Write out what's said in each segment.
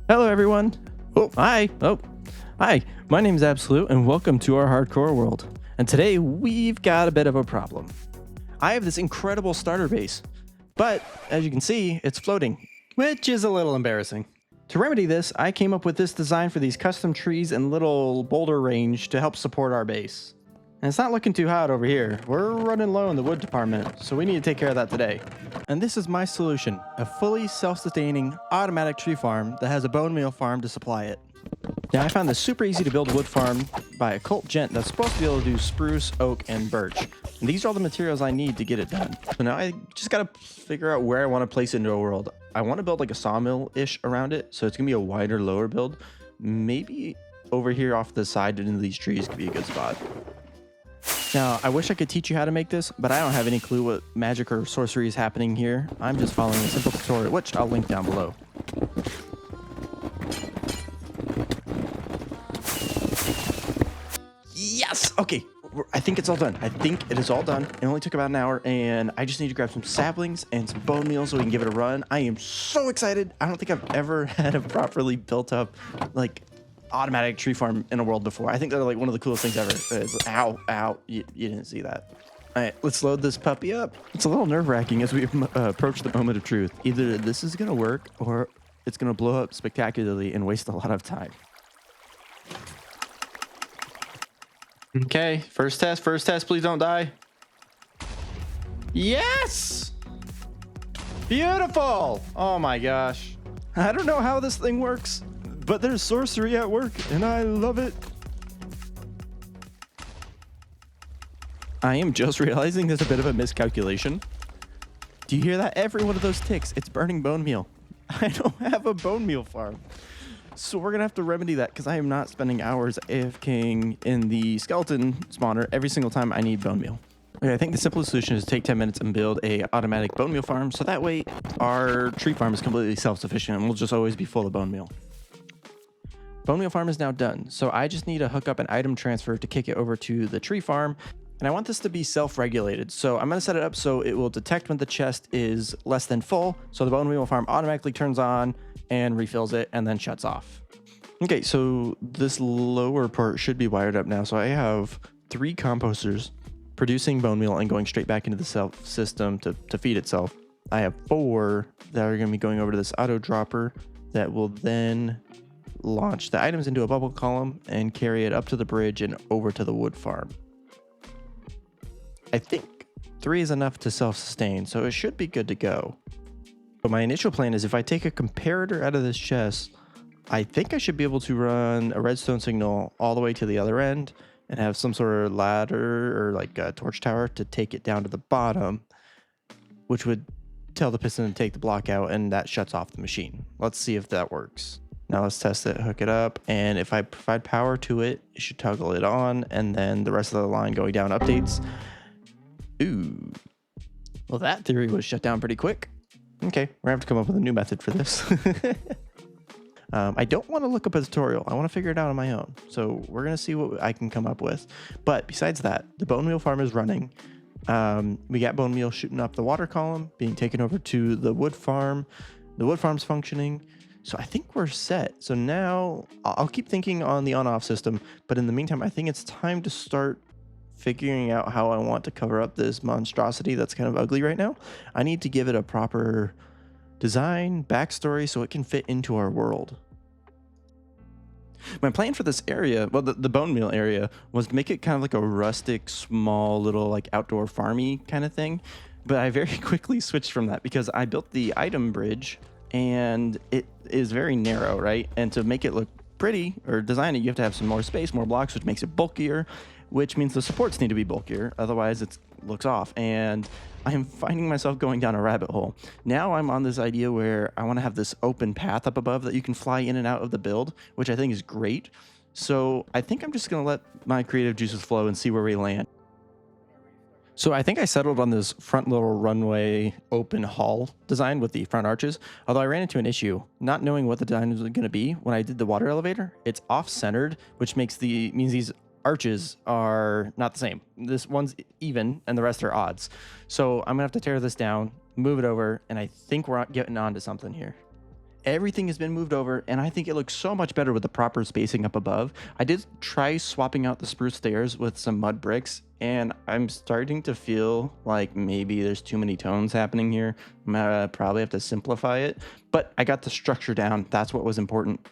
Hello, everyone. Oh, hi. Oh, hi. My name's Absolute, and welcome to our hardcore world. And today we've got a bit of a problem. I have this incredible starter base, but as you can see, it's floating, which is a little embarrassing. To remedy this, I came up with this design for these custom trees and little boulder range to help support our base. And it's not looking too hot over here. We're running low in the wood department, so we need to take care of that today. And this is my solution, a fully self-sustaining automatic tree farm that has a bone meal farm to supply it. Now I found this super easy to build wood farm by a cult gent that's supposed to be able to do spruce, oak, and birch. And these are all the materials I need to get it done. So now I just gotta figure out where I want to place it into a world. I want to build like a sawmill-ish around it, so it's gonna be a wider, lower build. Maybe over here off the side into these trees could be a good spot. Now, I wish I could teach you how to make this, but I don't have any clue what magic or sorcery is happening here. I'm just following a simple tutorial, which I'll link down below. Yes! Okay, I think it's all done. I think it is all done. It only took about an hour, and I just need to grab some saplings and some bone meal so we can give it a run. I am so excited. I don't think I've ever had a properly built up, like, automatic tree farm in a world before. I think they're like one of the coolest things ever. Ow, you didn't see that. All right, let's load this puppy up. It's a little nerve-wracking as we approach the moment of truth. Either this is gonna work or it's gonna blow up spectacularly and waste a lot of time. Okay, first test, please don't die. Yes! Beautiful! Oh my gosh. I don't know how this thing works, but there's sorcery at work, and I love it. I am just realizing there's a bit of a miscalculation. Do you hear that? Every one of those ticks, it's burning bone meal. I don't have a bone meal farm. So we're gonna have to remedy that because I am not spending hours AFKing in the skeleton spawner every single time I need bone meal. Okay, I think the simplest solution is to take 10 minutes and build a automatic bone meal farm, so that way our tree farm is completely self-sufficient and we'll just always be full of bone meal. Bone meal farm is now done, so I just need to hook up an item transfer to kick it over to the tree farm, and I want this to be self-regulated. So I'm gonna set it up so it will detect when the chest is less than full, so the bone meal farm automatically turns on and refills it and then shuts off. Okay, so this lower part should be wired up now. So I have 3 composters producing bone meal and going straight back into the self system to feed itself. I have 4 that are gonna be going over to this auto dropper that will then launch the items into a bubble column and carry it up to the bridge and over to the wood farm. I think 3 is enough to self-sustain, so it should be good to go. But my initial plan is if I take a comparator out of this chest, I think I should be able to run a redstone signal all the way to the other end and have some sort of ladder or like a torch tower to take it down to the bottom, which would tell the piston to take the block out, and that shuts off the machine. Let's see if that works. Now let's test it, hook it up, and if I provide power to it, it should toggle it on, and then the rest of the line going down updates. Ooh. Well, that theory was shut down pretty quick. Okay, we're gonna have to come up with a new method for this. I don't want to look up a tutorial. I want to figure it out on my own. So we're gonna see what I can come up with. But besides that, the bone meal farm is running. We got bone meal shooting up the water column, being taken over to the wood farm. The wood farm's functioning. So I think we're set. So now I'll keep thinking on the on-off system, but in the meantime, I think it's time to start figuring out how I want to cover up this monstrosity that's kind of ugly right now. I need to give it a proper design, backstory, so it can fit into our world. My plan for this area, well, the bone meal area, was to make it kind of like a rustic, small, little like outdoor farmy kind of thing. But I very quickly switched from that because I built the item bridge and it is very narrow, right? And to make it look pretty or design it, you have to have some more space, more blocks, which makes it bulkier, which means the supports need to be bulkier. Otherwise it looks off. And I am finding myself going down a rabbit hole. Now I'm on this idea where I want to have this open path up above that you can fly in and out of the build, which I think is great. So I think I'm just going to let my creative juices flow and see where we land. So I think I settled on this front little runway open hall design with the front arches, although I ran into an issue. Not knowing what the design was going to be when I did the water elevator, it's off-centered, which means these arches are not the same. This one's even and the rest are odds. So I'm gonna have to tear this down, move it over, and I think we're getting onto something here. Everything has been moved over, and I think it looks so much better with the proper spacing up above. I did try swapping out the spruce stairs with some mud bricks, and I'm starting to feel like maybe there's too many tones happening here. I'm gonna probably have to simplify it, but I got the structure down. That's what was important.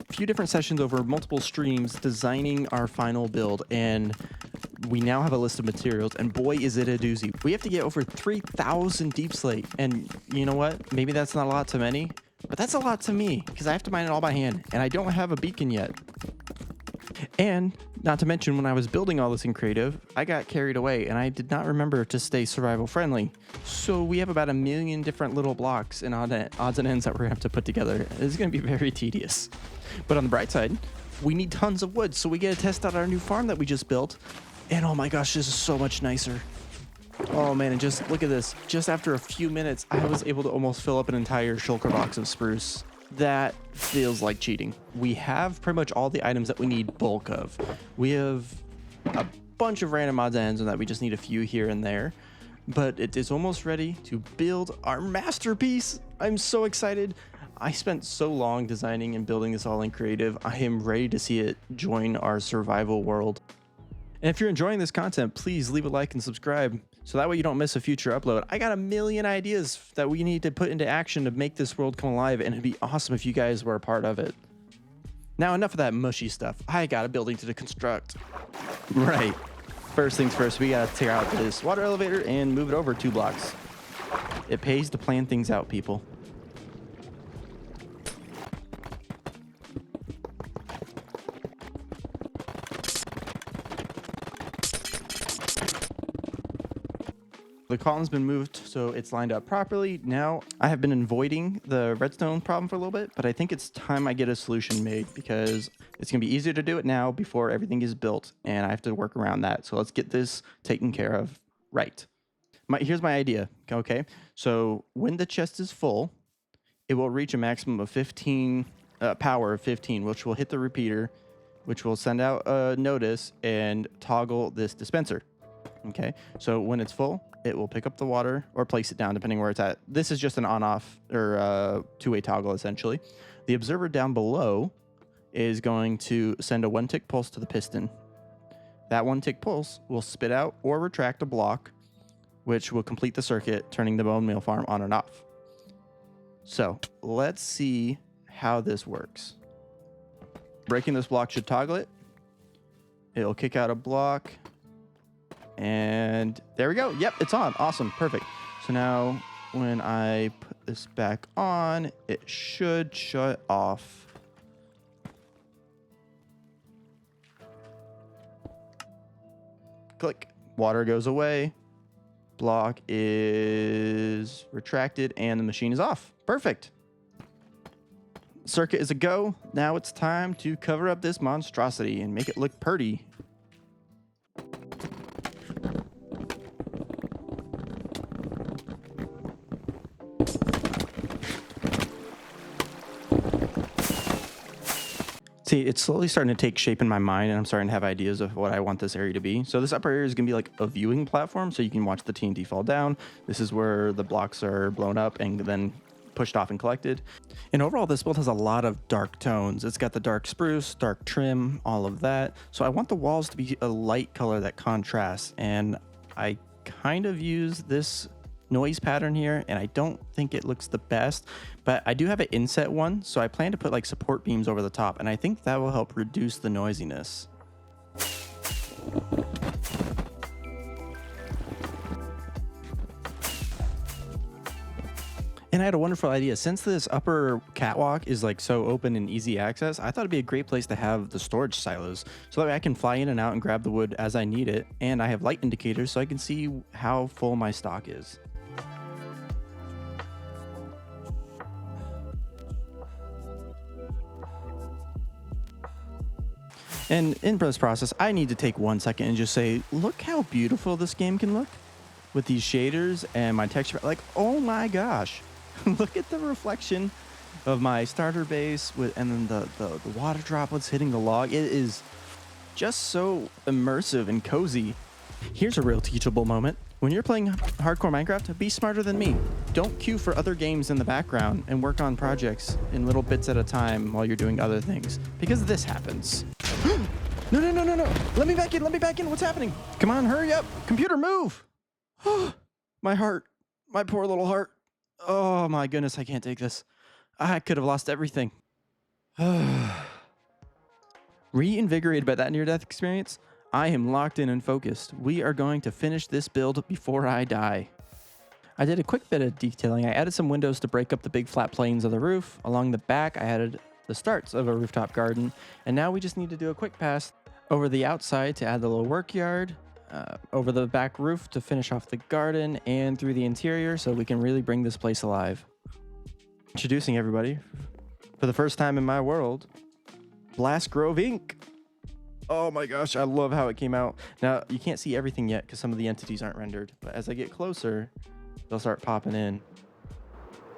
A few different sessions over multiple streams designing our final build, and we now have a list of materials, and boy is it a doozy. We have to get over 3,000 deep slate, and you know what, maybe that's not a lot to many, but that's a lot to me because I have to mine it all by hand, and I don't have a beacon yet. And not to mention, when I was building all this in creative, I got carried away and I did not remember to stay survival friendly. So we have about 1 million different little blocks and odds and ends that we're gonna have to put together. It's gonna be very tedious. But on the bright side, we need tons of wood, so we get to test out our new farm that we just built. And oh my gosh, this is so much nicer. Oh man, and just look at this. Just after a few minutes, I was able to almost fill up an entire shulker box of spruce. That feels like cheating. We have pretty much all the items that we need bulk of. We have a bunch of random odds and ends and that we just need a few here and there. But it is almost ready to build our masterpiece. I'm so excited. I spent so long designing and building this all in creative. I am ready to see it join our survival world. And if you're enjoying this content, please leave a like and subscribe so that way you don't miss a future upload. I got 1 million ideas that we need to put into action to make this world come alive, and it'd be awesome if you guys were a part of it. Now, enough of that mushy stuff. I got a building to construct. Right. First things first, we gotta tear out this water elevator and move it over 2 blocks. It pays to plan things out, people. The column's been moved so it's lined up properly. Now, I have been avoiding the redstone problem for a little bit, but I think it's time I get a solution made because it's gonna be easier to do it now before everything is built, and I have to work around that. So let's get this taken care of right. Here's my idea, okay? So when the chest is full, it will reach a maximum of 15, power of 15, which will hit the repeater, which will send out a notice and toggle this dispenser. Okay, so when it's full, it will pick up the water or place it down depending where it's at. This is just an on-off or two-way toggle essentially. The observer down below is going to send a 1-tick pulse to the piston. That 1-tick pulse will spit out or retract a block, which will complete the circuit, turning the bone meal farm on and off. So let's see how this works. Breaking this block should toggle it. It'll kick out a block. And there we go. Yep, it's on. Awesome. Perfect. So now when I put this back on, it should shut off. Click. Water goes away. Block is retracted and the machine is off. Perfect. Circuit is a go. Now it's time to cover up this monstrosity and make it look pretty. See, it's slowly starting to take shape in my mind, and I'm starting to have ideas of what I want this area to be. So this upper area is going to be like a viewing platform, so you can watch the TNT fall down. This is where the blocks are blown up and then pushed off and collected. And overall, this build has a lot of dark tones. It's got the dark spruce, dark trim, all of that. So I want the walls to be a light color that contrasts, and I kind of use this noise pattern here, and I don't think it looks the best, but I do have an inset one, so I plan to put like support beams over the top, and I think that will help reduce the noisiness. And I had a wonderful idea. Since this upper catwalk is like so open and easy access, I thought it'd be a great place to have the storage silos. So that way I can fly in and out and grab the wood as I need it. And I have light indicators so I can see how full my stock is. And in this process, I need to take 1 second and just say, look how beautiful this game can look with these shaders and my texture. Like, oh my gosh. Look at the reflection of my starter base with, and then the water droplets hitting the log. It is just so immersive and cozy. Here's a real teachable moment. When you're playing hardcore Minecraft, be smarter than me. Don't queue for other games in the background and work on projects in little bits at a time while you're doing other things, because this happens. No, no, no, no, no. Let me back in. Let me back in. What's happening? Come on, hurry up. Computer, move. My heart. My poor little heart. Oh my goodness, I can't take this. I could have lost everything. Reinvigorated by that near-death experience, I am locked in and focused. We are going to finish this build before I die. I did a quick bit of detailing. I added some windows to break up the big flat planes of the roof. Along the back, I added the starts of a rooftop garden. And now we just need to do a quick pass over the outside to add the little work yard, over the back roof to finish off the garden, and through the interior so we can really bring this place alive. Introducing everybody, for the first time in my world, Blast Grove Inc. Oh my gosh, I love how it came out. Now, you can't see everything yet because some of the entities aren't rendered, but as I get closer, they'll start popping in.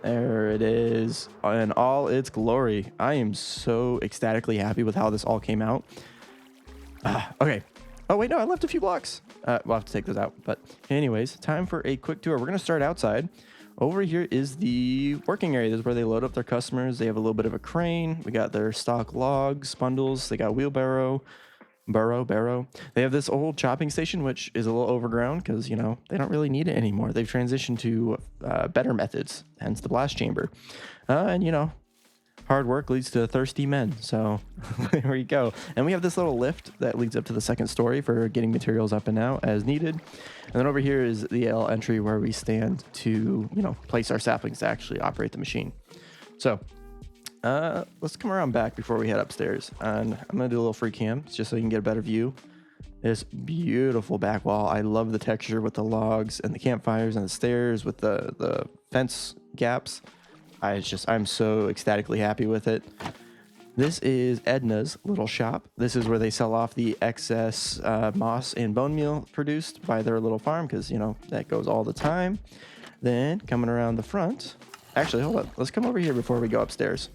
There it is in all its glory. I am so ecstatically happy with how this all came out. Okay. Oh, wait, no, I left a few blocks. We'll have to take those out. But anyways, time for a quick tour. We're going to start outside. Over here is the working area. This is where they load up their customers. They have a little bit of a crane. We got their stock logs, bundles. They got wheelbarrow. Barrow. They have this old chopping station, which is a little overgrown because, you know, they don't really need it anymore. They've transitioned to better methods, hence the blast chamber. And, you know, hard work leads to thirsty men. So there you go. And we have this little lift that leads up to the second story for getting materials up and out as needed. And then over here is the L entry where we stand to, you know, place our saplings to actually operate the machine. So let's come around back before we head upstairs, and I'm gonna do a little free cam just so you can get a better view. This beautiful back wall. I love the texture with the logs and the campfires and the stairs with the fence gaps. I'm so ecstatically happy with it. This is Edna's little shop. This is where they sell off the excess moss and bone meal produced by their little farm, because, you know, that goes all the time. Then coming around the front, actually, hold up. Let's come over here before we go upstairs.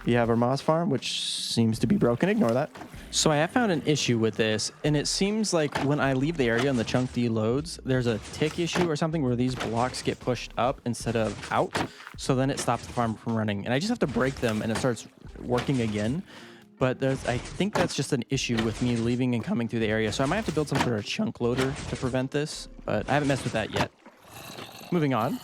You have our moss farm, which seems to be broken. Ignore that. So I have found an issue with this, and it seems like when I leave the area and the chunk deloads, there's a tick issue or something where these blocks get pushed up instead of out. So then it stops the farm from running, and I just have to break them and it starts working again. But I think that's just an issue with me leaving and coming through the area. So I might have to build some sort of chunk loader to prevent this, but I haven't messed with that yet. Moving on.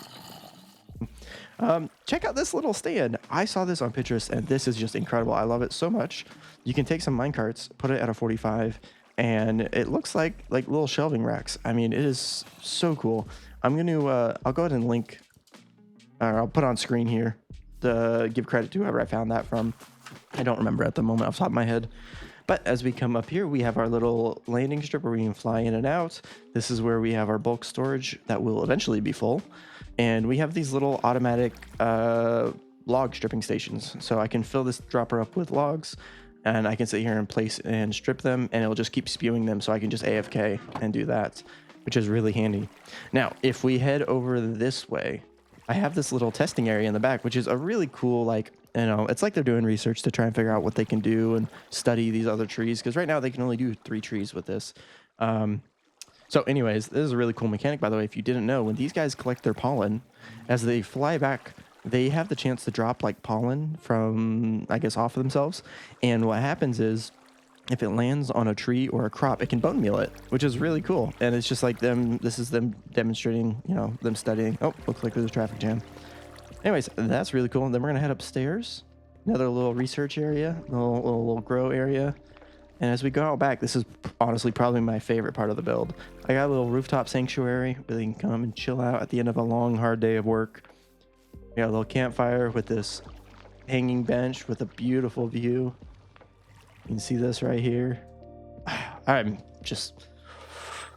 Check out this little stand. I saw this on Pinterest, and this is just incredible. I love it so much. You can take some minecarts, put it at a 45, and it looks like little shelving racks. I mean, it is so cool. I'm going to, I'll go ahead and link, or I'll put on screen here to give credit to whoever I found that from. I don't remember at the moment off the top of my head. But as we come up here, we have our little landing strip where we can fly in and out. This is where we have our bulk storage that will eventually be full. And we have these little automatic log stripping stations. So I can fill this dropper up with logs, and I can sit here and place and strip them, and it'll just keep spewing them, so I can just AFK and do that, which is really handy. Now, if we head over this way, I have this little testing area in the back, which is a really cool, like, you know, it's like they're doing research to try and figure out what they can do and study these other trees, because right now they can only do 3 trees with this. So anyways, this is a really cool mechanic, by the way. If you didn't know, when these guys collect their pollen, as they fly back, they have the chance to drop like pollen from, I guess, off of themselves. And what happens is, if it lands on a tree or a crop, it can bone meal it, which is really cool. And it's just like this is them demonstrating, you know, them studying. Oh, looks like there's a traffic jam. Anyways, that's really cool. And then we're going to head upstairs. Another little research area, little grow area. And as we go out back, this is honestly probably my favorite part of the build. I got a little rooftop sanctuary where they can come and chill out at the end of a long, hard day of work. We got a little campfire with this hanging bench with a beautiful view. You can see this right here. I'm just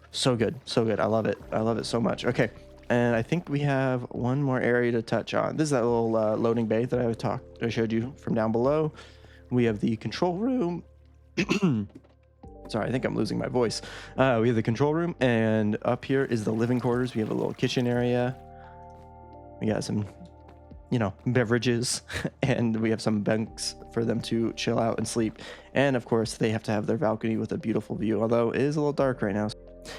so good. So good. I love it. I love it so much. Okay. And I think we have one more area to touch on. This is that little loading bay that I showed you from down below. We have the control room. Sorry, I think I'm losing my voice. We have the control room, and up here is the living quarters. We have a little kitchen area. We got some, you know, beverages, and we have some bunks for them to chill out and sleep. And of course, they have to have their balcony with a beautiful view, although it is a little dark right now.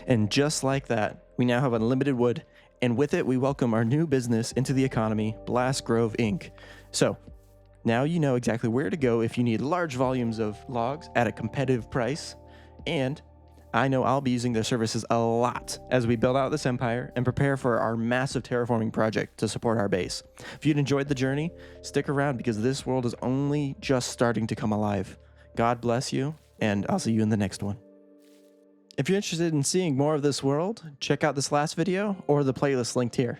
And just like that, We now have unlimited wood, and with it, we welcome our new business into the economy, Blast Grove Inc. So, now you know exactly where to go if you need large volumes of logs at a competitive price, and I know I'll be using their services a lot as we build out this empire and prepare for our massive terraforming project to support our base. If you'd enjoyed the journey, stick around because this world is only just starting to come alive. God bless you, and I'll see you in the next one. If you're interested in seeing more of this world, check out this last video or the playlist linked here.